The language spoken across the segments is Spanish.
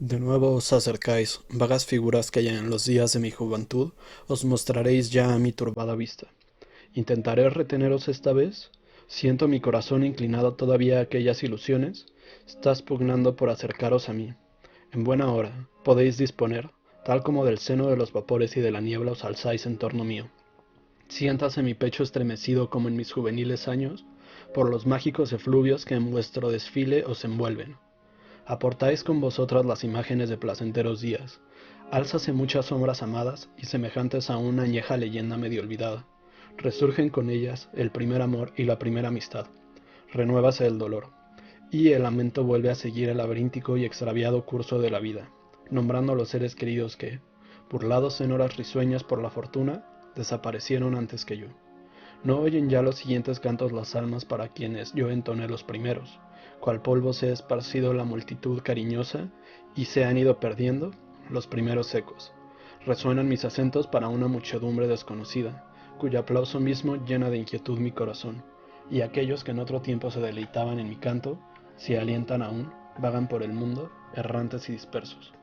De nuevo os acercáis, vagas figuras que ya en los días de mi juventud os mostraréis ya a mi turbada vista. ¿Intentaré reteneros esta vez? Siento mi corazón inclinado todavía a aquellas ilusiones. Estás pugnando por acercaros a mí. En buena hora, podéis disponer, tal como del seno de los vapores y de la niebla os alzáis en torno mío. Siéntase mi pecho estremecido como en mis juveniles años, por los mágicos efluvios que en vuestro desfile os envuelven. Aportáis con vosotras las imágenes de placenteros días. Álzase muchas sombras amadas y semejantes a una añeja leyenda medio olvidada. Resurgen con ellas el primer amor y la primera amistad. Renuévase el dolor. Y el lamento vuelve a seguir el laberíntico y extraviado curso de la vida, nombrando a los seres queridos que, burlados en horas risueñas por la fortuna, desaparecieron antes que yo. No oyen ya los siguientes cantos las almas para quienes yo entoné los primeros, cual polvo se ha esparcido la multitud cariñosa y se han ido perdiendo los primeros ecos. Resuenan mis acentos para una muchedumbre desconocida, cuyo aplauso mismo llena de inquietud mi corazón, y aquellos que en otro tiempo se deleitaban en mi canto, si alientan aún, vagan por el mundo, errantes y dispersos.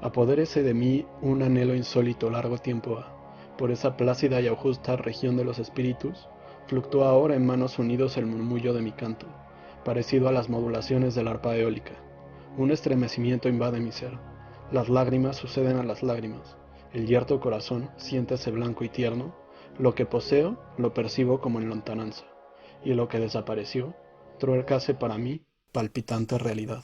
Apodérese de mí un anhelo insólito largo tiempo ha, por esa plácida y augusta región de los espíritus, fluctúa ahora en manos unidos el murmullo de mi canto, parecido a las modulaciones del arpa eólica. Un estremecimiento invade mi ser. Las lágrimas suceden a las lágrimas. El yerto corazón siéntese blanco y tierno. Lo que poseo lo percibo como en lontananza, y lo que desapareció, truércase para mí palpitante realidad.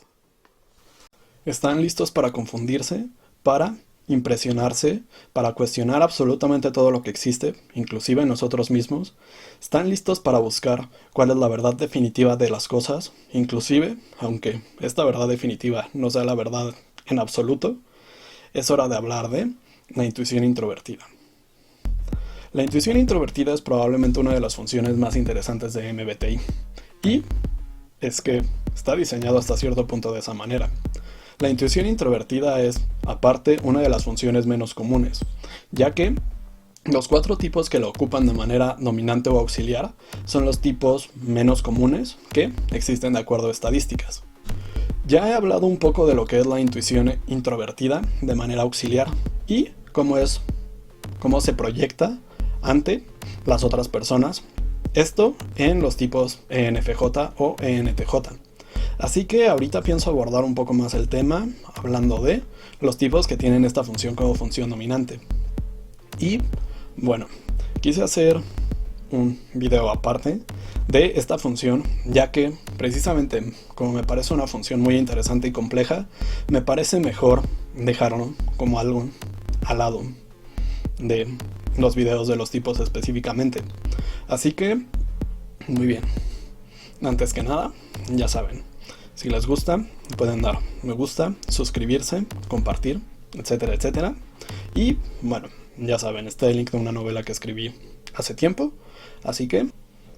¿Están listos para confundirse? ¿Para impresionarse? ¿Para cuestionar absolutamente todo lo que existe, inclusive nosotros mismos? ¿Están listos para buscar cuál es la verdad definitiva de las cosas? Inclusive, aunque esta verdad definitiva no sea la verdad en absoluto, es hora de hablar de la intuición introvertida. La intuición introvertida es probablemente una de las funciones más interesantes de MBTI. Y es que está diseñado hasta cierto punto de esa manera. La intuición introvertida es, aparte, una de las funciones menos comunes, ya que los 4 tipos que la ocupan de manera dominante o auxiliar son los tipos menos comunes que existen de acuerdo a estadísticas. Ya he hablado un poco de lo que es la intuición introvertida de manera auxiliar y cómo se proyecta ante las otras personas. Esto en los tipos ENFJ o ENTJ. Así que ahorita pienso abordar un poco más el tema, hablando de los tipos que tienen esta función como función dominante. Y bueno, quise hacer un video aparte de esta función, ya que precisamente como me parece una función muy interesante y compleja, me parece mejor dejarlo como algo al lado de los videos de los tipos específicamente. Así que, muy bien. Antes que nada, ya saben, si les gusta, pueden dar me gusta, suscribirse, compartir, etcétera, etcétera. Y bueno, ya saben, está el link de una novela que escribí hace tiempo. Así que,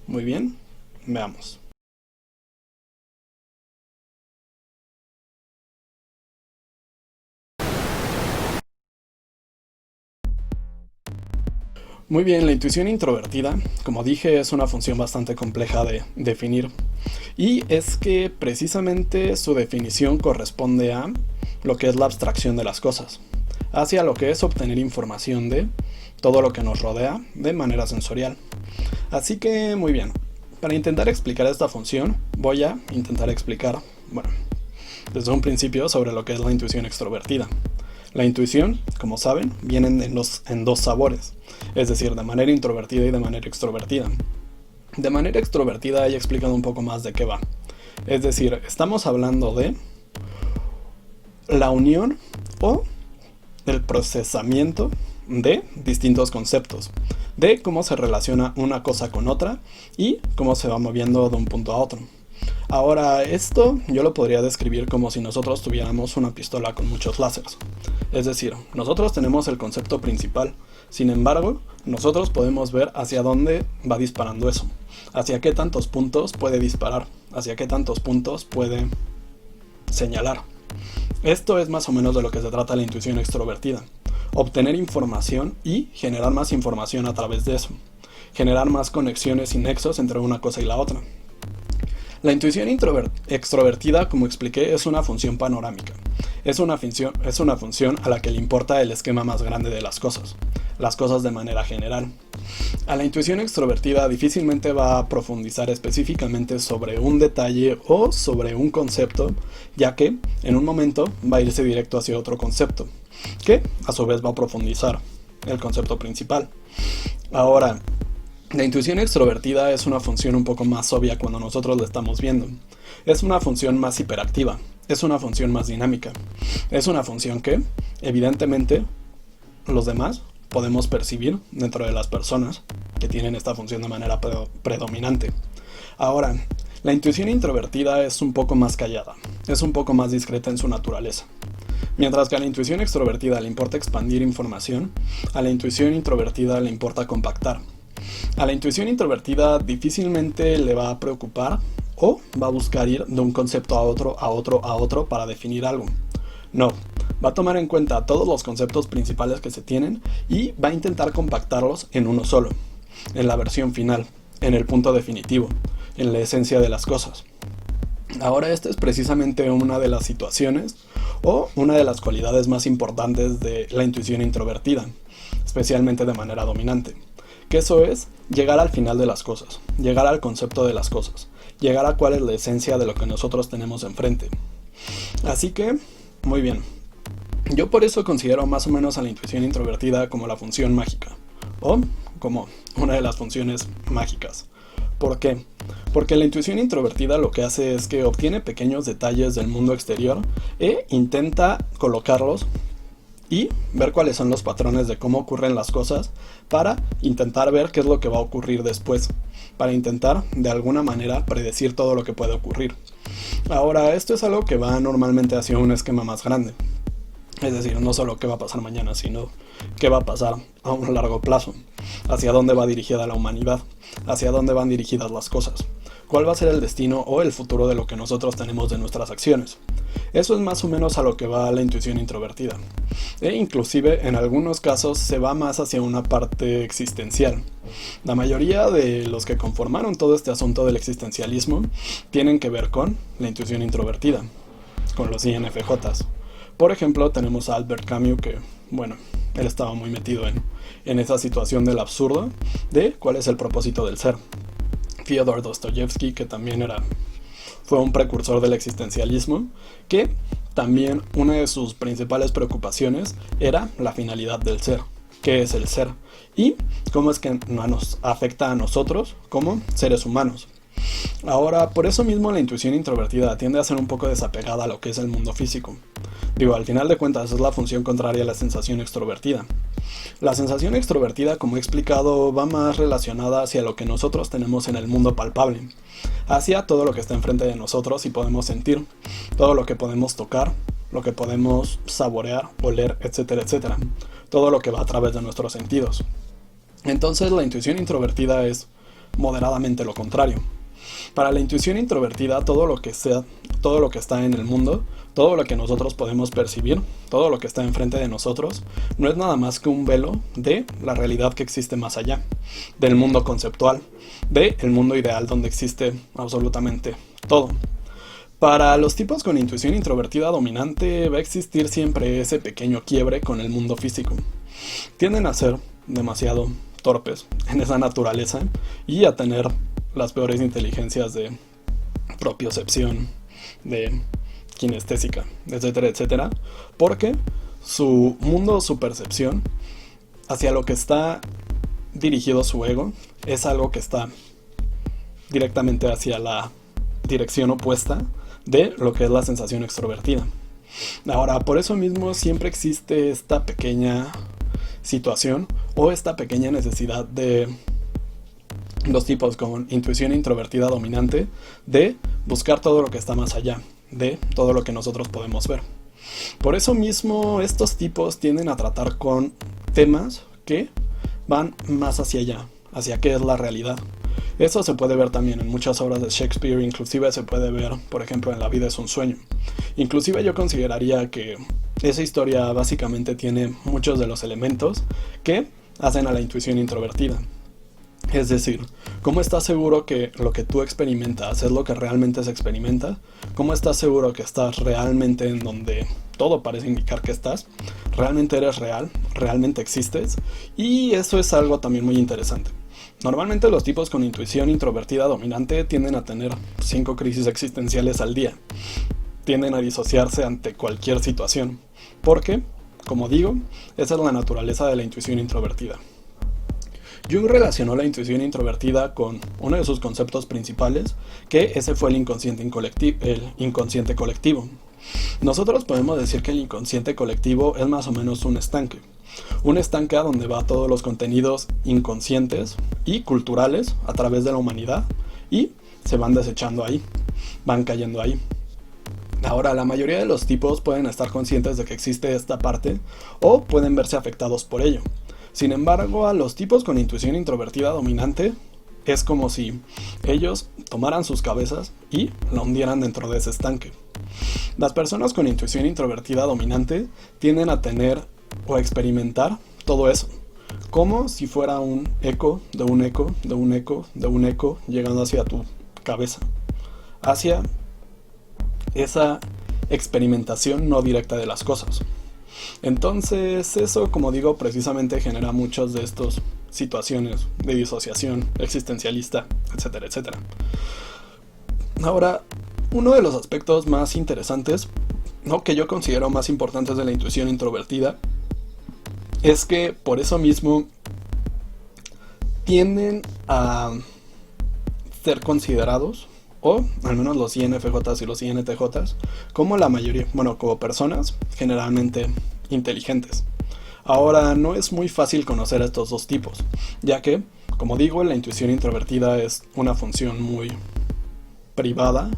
muy bien, veamos. Muy bien, la intuición introvertida, como dije, es una función bastante compleja de definir. Y es que precisamente su definición corresponde a lo que es la abstracción de las cosas, hacia lo que es obtener información de todo lo que nos rodea de manera sensorial. Así que, muy bien, para intentar explicar esta función, voy a intentar explicar, bueno, desde un principio sobre lo que es la intuición extrovertida. La intuición, como saben, viene en dos sabores, es decir, de manera introvertida y de manera extrovertida. De manera extrovertida ya he explicado un poco más de qué va. Es decir, estamos hablando de la unión o el procesamiento de distintos conceptos, de cómo se relaciona una cosa con otra y cómo se va moviendo de un punto a otro. Ahora, esto yo lo podría describir como si nosotros tuviéramos una pistola con muchos láseres. Es decir, nosotros tenemos el concepto principal, sin embargo, nosotros podemos ver hacia dónde va disparando eso, hacia qué tantos puntos puede disparar, hacia qué tantos puntos puede señalar. Esto es más o menos de lo que se trata la intuición extrovertida. Obtener información y generar más información a través de eso. Generar más conexiones y nexos entre una cosa y la otra. La intuición extrovertida, como expliqué, es una función panorámica. Es una función a la que le importa el esquema más grande de las cosas de manera general. A la intuición extrovertida difícilmente va a profundizar específicamente sobre un detalle o sobre un concepto, ya que en un momento va a irse directo hacia otro concepto, que a su vez va a profundizar el concepto principal. Ahora, la intuición extrovertida es una función un poco más obvia cuando nosotros la estamos viendo. Es una función más hiperactiva, es una función más dinámica, es una función que, evidentemente, los demás podemos percibir dentro de las personas que tienen esta función de manera predominante. Ahora, la intuición introvertida es un poco más callada, es un poco más discreta en su naturaleza. Mientras que a la intuición extrovertida le importa expandir información, a la intuición introvertida le importa compactar. A la intuición introvertida difícilmente le va a preocupar o va a buscar ir de un concepto a otro para definir algo. No, va a tomar en cuenta todos los conceptos principales que se tienen y va a intentar compactarlos en uno solo, en la versión final, en el punto definitivo, en la esencia de las cosas. Ahora, esta es precisamente una de las situaciones o una de las cualidades más importantes de la intuición introvertida, especialmente de manera dominante. Que eso es llegar al final de las cosas, llegar al concepto de las cosas, llegar a cuál es la esencia de lo que nosotros tenemos enfrente. Así que, muy bien. Yo por eso considero más o menos a la intuición introvertida como la función mágica, o como una de las funciones mágicas. ¿Por qué? Porque la intuición introvertida lo que hace es que obtiene pequeños detalles del mundo exterior e intenta colocarlos y ver cuáles son los patrones de cómo ocurren las cosas para intentar ver qué es lo que va a ocurrir después, para intentar de alguna manera predecir todo lo que puede ocurrir. Ahora, esto es algo que va normalmente hacia un esquema más grande. Es decir, no solo qué va a pasar mañana, sino qué va a pasar a un largo plazo, hacia dónde va dirigida la humanidad, hacia dónde van dirigidas las cosas, cuál va a ser el destino o el futuro de lo que nosotros tenemos de nuestras acciones. Eso es más o menos a lo que va la intuición introvertida. E inclusive en algunos casos se va más hacia una parte existencial. La mayoría de los que conformaron todo este asunto del existencialismo tienen que ver con la intuición introvertida, con los INFJs. Por ejemplo, tenemos a Albert Camus que, bueno, él estaba muy metido en esa situación del absurdo de cuál es el propósito del ser. Fyodor Dostoyevsky, que también fue un precursor del existencialismo, que también una de sus principales preocupaciones era la finalidad del ser, qué es el ser y cómo es que nos afecta a nosotros como seres humanos. Ahora, por eso mismo la intuición introvertida tiende a ser un poco desapegada a lo que es el mundo físico. Digo, al final de cuentas es la función contraria a la sensación extrovertida. La sensación extrovertida, como he explicado, va más relacionada hacia lo que nosotros tenemos en el mundo palpable, hacia todo lo que está enfrente de nosotros y podemos sentir, todo lo que podemos tocar, lo que podemos saborear, oler, etcétera, etcétera, todo lo que va a través de nuestros sentidos. Entonces la intuición introvertida es moderadamente lo contrario. Para la intuición introvertida, todo lo que está en el mundo, todo lo que nosotros podemos percibir, todo lo que está enfrente de nosotros, no es nada más que un velo de la realidad que existe más allá, del mundo conceptual, del mundo ideal donde existe absolutamente todo. Para los tipos con intuición introvertida dominante va a existir siempre ese pequeño quiebre con el mundo físico. Tienden a ser demasiado torpes en esa naturaleza y a tener las peores inteligencias de propiocepción, de kinestésica, etcétera, etcétera, porque su mundo, su percepción hacia lo que está dirigido su ego es algo que está directamente hacia la dirección opuesta de lo que es la sensación extrovertida. Ahora, por eso mismo siempre existe esta pequeña situación o esta pequeña necesidad de los tipos con intuición introvertida dominante de buscar todo lo que está más allá de todo lo que nosotros podemos ver. Por eso mismo estos tipos tienden a tratar con temas que van más hacia allá, hacia qué es la realidad. Eso se puede ver también en muchas obras de Shakespeare, inclusive se puede ver, por ejemplo, en La vida es un sueño. Inclusive yo consideraría que esa historia básicamente tiene muchos de los elementos que hacen a la intuición introvertida. Es decir, ¿cómo estás seguro que lo que tú experimentas es lo que realmente se experimenta? ¿Cómo estás seguro que estás realmente en donde todo parece indicar que estás? ¿Realmente eres real? ¿Realmente existes? Y eso es algo también muy interesante. Normalmente los tipos con intuición introvertida dominante tienden a tener 5 crisis existenciales al día. Tienden a disociarse ante cualquier situación. Porque, como digo, esa es la naturaleza de la intuición introvertida. Jung relacionó la intuición introvertida con uno de sus conceptos principales, que ese fue el inconsciente colectivo. Nosotros podemos decir que el inconsciente colectivo es más o menos un estanque a donde va todos los contenidos inconscientes y culturales a través de la humanidad y se van desechando ahí, van cayendo ahí. Ahora, la mayoría de los tipos pueden estar conscientes de que existe esta parte o pueden verse afectados por ello. Sin embargo, a los tipos con intuición introvertida dominante es como si ellos tomaran sus cabezas y la hundieran dentro de ese estanque. Las personas con intuición introvertida dominante tienden a tener o a experimentar todo eso, como si fuera un eco de un eco, de un eco, de un eco, llegando hacia tu cabeza, hacia esa experimentación no directa de las cosas. Entonces eso, como digo, precisamente genera muchas de estas situaciones de disociación existencialista, etcétera, etcétera. Ahora, uno de los aspectos más interesantes, ¿no?, que yo considero más importantes de la intuición introvertida, es que por eso mismo tienden a ser considerados, o al menos los INFJs y los INTJs, como la mayoría, bueno, como personas generalmente inteligentes. Ahora, no es muy fácil conocer a estos dos tipos, ya que, como digo, la intuición introvertida es una función muy privada,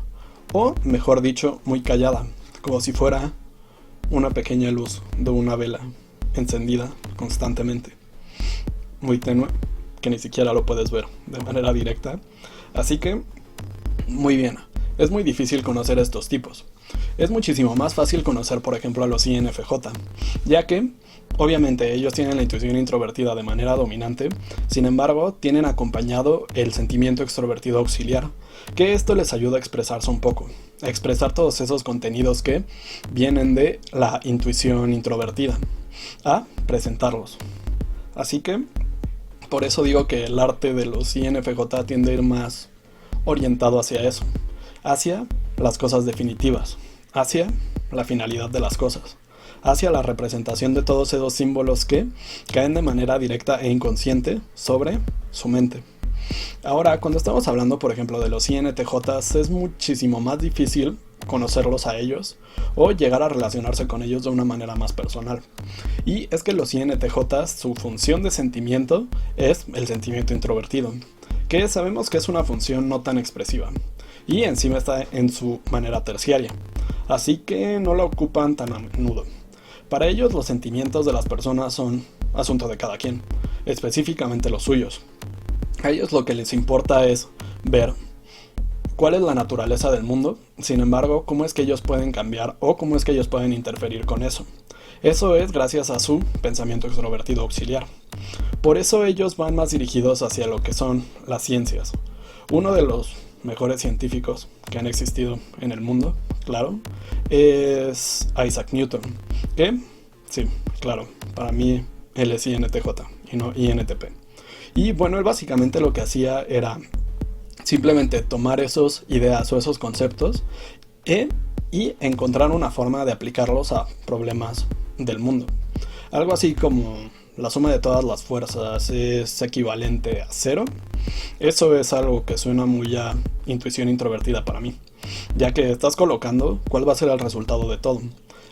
o mejor dicho, muy callada, como si fuera una pequeña luz de una vela encendida constantemente, muy tenue, que ni siquiera lo puedes ver de manera directa. Así que, muy bien, es muy difícil conocer estos tipos. Es muchísimo más fácil conocer, por ejemplo, a los INFJ, ya que, obviamente, ellos tienen la intuición introvertida de manera dominante, sin embargo, tienen acompañado el sentimiento extrovertido auxiliar, que esto les ayuda a expresarse un poco, a expresar todos esos contenidos que vienen de la intuición introvertida, a presentarlos. Así que, por eso digo que el arte de los INFJ tiende a ir más orientado hacia eso, hacia las cosas definitivas, hacia la finalidad de las cosas, hacia la representación de todos esos símbolos que caen de manera directa e inconsciente sobre su mente. Ahora, cuando estamos hablando, por ejemplo, de los INTJs, es muchísimo más difícil conocerlos a ellos o llegar a relacionarse con ellos de una manera más personal. Y es que los INTJs, su función de sentimiento es el sentimiento introvertido, que sabemos que es una función no tan expresiva y encima está en su manera terciaria, así que no la ocupan tan a menudo. Para ellos los sentimientos de las personas son asunto de cada quien, específicamente los suyos. A ellos lo que les importa es ver cuál es la naturaleza del mundo, sin embargo, cómo es que ellos pueden cambiar o cómo es que ellos pueden interferir con eso. Eso es gracias a su pensamiento extrovertido auxiliar. Por eso ellos van más dirigidos hacia lo que son las ciencias. Uno de los mejores científicos que han existido en el mundo, claro, es Isaac Newton, que, sí, claro, para mí él es INTJ y no INTP. Y bueno, él básicamente lo que hacía era simplemente tomar esas ideas o esos conceptos y encontrar una forma de aplicarlos a problemas del mundo. Algo así como la suma de todas las fuerzas es equivalente a 0. Eso es algo que suena muy a intuición introvertida para mí, ya que estás colocando cuál va a ser el resultado de todo.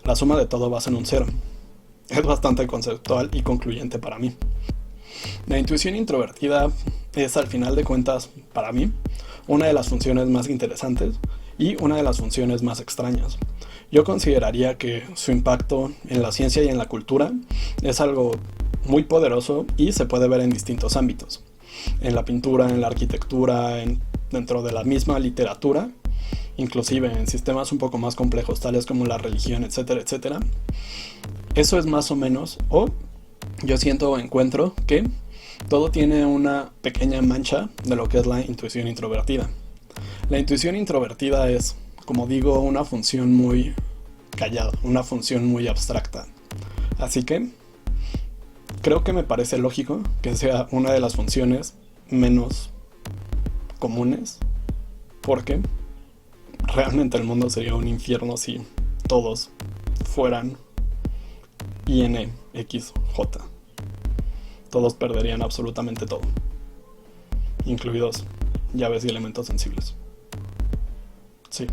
La suma de todo va a ser un 0. Es bastante conceptual y concluyente para mí. La intuición introvertida es, al final de cuentas, para mí, una de las funciones más interesantes y una de las funciones más extrañas. Yo consideraría que su impacto en la ciencia y en la cultura es algo muy poderoso y se puede ver en distintos ámbitos. En la pintura, en la arquitectura, dentro de la misma literatura, inclusive en sistemas un poco más complejos, tales como la religión, etcétera, etcétera. Eso es más o menos, o yo siento o encuentro que Todo tiene una pequeña mancha de lo que es la intuición introvertida. La intuición introvertida es, como digo, una función muy callada, una función muy abstracta. Así que creo que me parece lógico que sea una de las funciones menos comunes, porque realmente el mundo sería un infierno si todos fueran INXJ. Todos perderían absolutamente todo, incluidos llaves y elementos sensibles. Sí.